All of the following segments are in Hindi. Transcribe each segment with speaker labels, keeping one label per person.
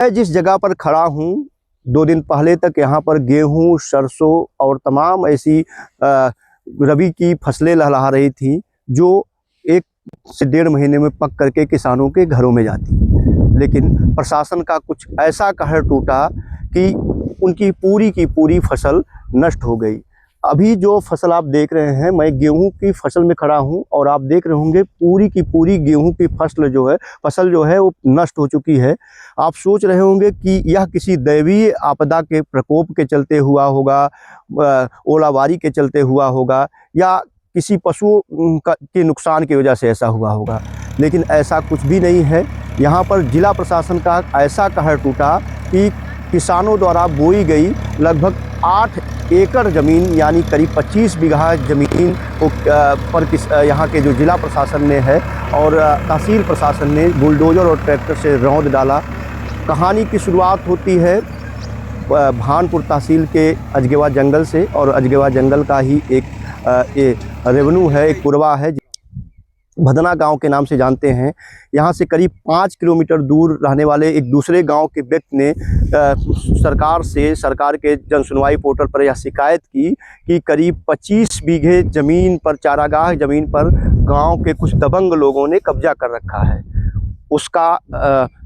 Speaker 1: मैं जिस जगह पर खड़ा हूँ 2 दिन पहले तक यहाँ पर गेहूँ, सरसों और तमाम ऐसी रबी की फसलें लहलहा रही थी, जो 1 से 1.5 महीने में पक करके किसानों के घरों में जाती। लेकिन प्रशासन का कुछ ऐसा कहर टूटा कि उनकी पूरी की पूरी फसल नष्ट हो गई। अभी जो फसल आप देख रहे हैं, मैं गेहूं की फसल में खड़ा हूं और आप देख रहे होंगे पूरी की पूरी गेहूं की फसल जो है वो नष्ट हो चुकी है। आप सोच रहे होंगे कि यह किसी दैवीय आपदा के प्रकोप के चलते हुआ होगा, ओलावारी के चलते हुआ होगा, या किसी पशुओं के नुकसान की वजह से ऐसा हुआ होगा। लेकिन ऐसा कुछ भी नहीं है। यहाँ पर जिला प्रशासन का ऐसा कहर टूटा कि किसानों द्वारा बोई गई लगभग 8 एकड़ ज़मीन यानी करीब 25 बीघा ज़मीन पर यहाँ के जो जिला प्रशासन ने है और तहसील प्रशासन ने बुलडोज़र और ट्रैक्टर से रौंद डाला। कहानी की शुरुआत होती है भानपुर तहसील के अजगेवा जंगल से, और अजगेवा जंगल का ही एक रेवेन्यू है, एक कुरवा है, भदना गांव के नाम से जानते हैं। यहाँ से करीब 5 किलोमीटर दूर रहने वाले एक दूसरे गांव के व्यक्ति ने सरकार के जन सुनवाई पोर्टल पर यह शिकायत की कि करीब 25 बीघे ज़मीन पर, चारागाह ज़मीन पर गांव के कुछ दबंग लोगों ने कब्जा कर रखा है। उसका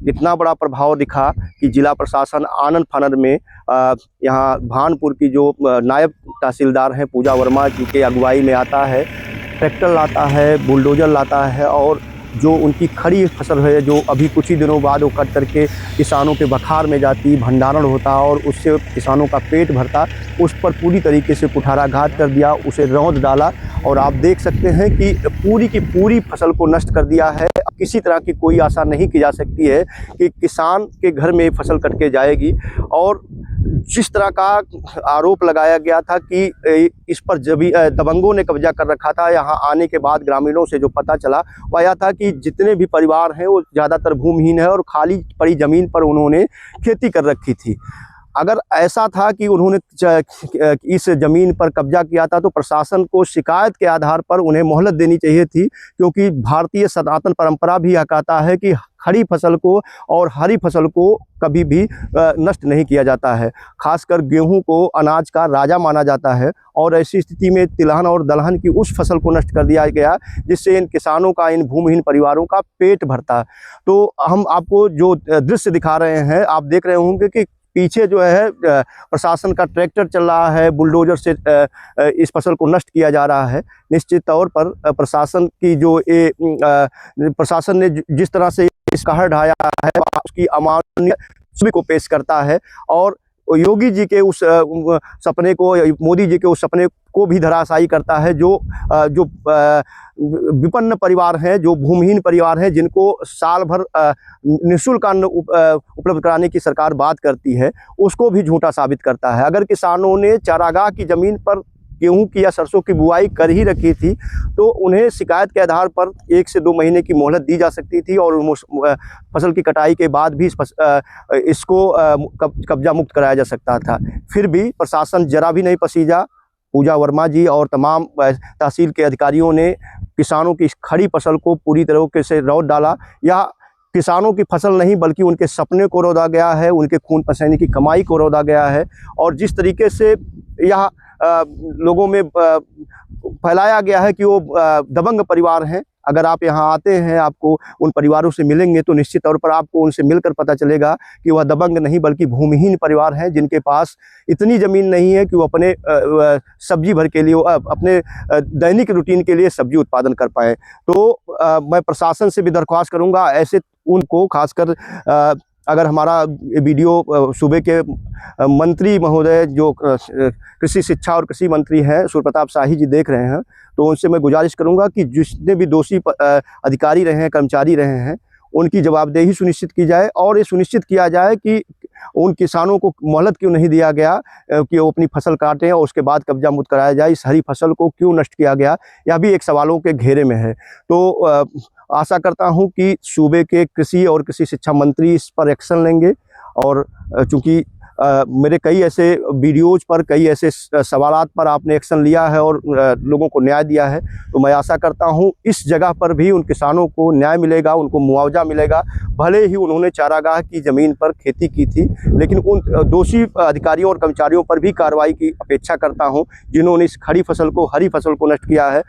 Speaker 1: इतना बड़ा प्रभाव दिखा कि जिला प्रशासन आनन फानन में यहाँ भानपुर की जो नायब तहसीलदार हैं पूजा वर्मा जी के अगुवाई में आता है, ट्रैक्टर लाता है, बुलडोज़र लाता है, और जो उनकी खड़ी फसल है जो अभी कुछ ही दिनों बाद वो कट करके किसानों के बखार में जाती, भंडारण होता और उससे किसानों का पेट भरता, उस पर पूरी तरीके से कुठाराघात कर दिया, उसे रौंद डाला। और आप देख सकते हैं कि पूरी की पूरी फसल को नष्ट कर दिया है। किसी तरह की कोई आशा नहीं की जा सकती है कि किसान के घर में फसल कट के जाएगी। और जिस तरह का आरोप लगाया गया था कि इस पर दबंगों ने कब्जा कर रखा था, यहाँ आने के बाद ग्रामीणों से जो पता चला वह यह था कि जितने भी परिवार हैं वो ज़्यादातर भूमिहीन है और खाली पड़ी ज़मीन पर उन्होंने खेती कर रखी थी। अगर ऐसा था कि उन्होंने इस ज़मीन पर कब्जा किया था तो प्रशासन को शिकायत के आधार पर उन्हें मोहलत देनी चाहिए थी, क्योंकि भारतीय सनातन परंपरा भी यह कहता है कि खड़ी फसल को और हरी फसल को कभी भी नष्ट नहीं किया जाता है। खासकर गेहूं को अनाज का राजा माना जाता है, और ऐसी स्थिति में तिलहन और दलहन की उस फसल को नष्ट कर दिया गया जिससे इन किसानों का, इन भूमिहीन परिवारों का पेट भरता। तो हम आपको जो दृश्य दिखा रहे हैं, आप देख रहे होंगे कि पीछे जो है प्रशासन का ट्रैक्टर चल रहा है, बुलडोज़र से इस फसल को नष्ट किया जा रहा है। निश्चित तौर पर प्रशासन की जो प्रशासन ने जिस तरह से इस कहर ढाया है उसकी अमानवीय छवि को पेश करता है, और योगी जी के उस सपने को, मोदी जी के उस सपने को भी धराशायी करता है। जो विपन्न परिवार हैं, जो भूमिहीन परिवार हैं, जिनको साल भर निःशुल्क अन्न उपलब्ध कराने की सरकार बात करती है, उसको भी झूठा साबित करता है। अगर किसानों ने चारागाह की ज़मीन पर गेहूं की या सरसों की बुआई कर ही रखी थी तो उन्हें शिकायत के आधार पर 1 से 2 महीने की मोहलत दी जा सकती थी, और फसल की कटाई के बाद भी इसको कब्जा मुक्त कराया जा सकता था। फिर भी प्रशासन जरा भी नहीं पसीजा। पूजा वर्मा जी और तमाम तहसील के अधिकारियों ने किसानों की खड़ी फसल को पूरी तरीके से रौंद डाला। या किसानों की फसल नहीं बल्कि उनके सपने को रौंदा गया है, उनके खून पसीने की कमाई को रौंदा गया है। और जिस तरीके से यह लोगों में फैलाया गया है कि वो दबंग परिवार हैं, अगर आप यहाँ आते हैं, आपको उन परिवारों से मिलेंगे तो निश्चित तौर पर आपको उनसे मिलकर पता चलेगा कि वह दबंग नहीं बल्कि भूमिहीन परिवार हैं, जिनके पास इतनी ज़मीन नहीं है कि वो अपने सब्जी भर के लिए, अपने दैनिक रूटीन के लिए सब्जी उत्पादन कर पाएँ। तो मैं प्रशासन से भी दरख्वास्त करूँगा ऐसे उनको, खासकर अगर हमारा वीडियो सूबे के मंत्री महोदय जो कृषि शिक्षा और कृषि मंत्री हैं सूर्य प्रताप शाही जी देख रहे हैं, तो उनसे मैं गुजारिश करूंगा कि जितने भी दोषी अधिकारी रहे हैं, कर्मचारी रहे हैं, उनकी जवाबदेही सुनिश्चित की जाए, और ये सुनिश्चित किया जाए कि उन किसानों को मोहलत क्यों नहीं दिया गया कि वो अपनी फसल काटें और उसके बाद कब्जा मुक्त कराया जाए। इस हरी फसल को क्यों नष्ट किया गया, यह भी एक सवालों के घेरे में है। तो आशा करता हूं कि सूबे के कृषि और कृषि शिक्षा मंत्री इस पर एक्शन लेंगे, और चूंकि मेरे कई ऐसे वीडियोज़ पर, कई ऐसे सवालात पर आपने एक्शन लिया है और लोगों को न्याय दिया है। तो मैं आशा करता हूँ इस जगह पर भी उन किसानों को न्याय मिलेगा, उनको मुआवजा मिलेगा। भले ही उन्होंने चारागाह की ज़मीन पर खेती की थी, लेकिन उन दोषी अधिकारियों और कर्मचारियों पर भी कार्रवाई की अपेक्षा करता हूँ जिन्होंने इस खड़ी फसल को, हरी फसल को नष्ट किया है।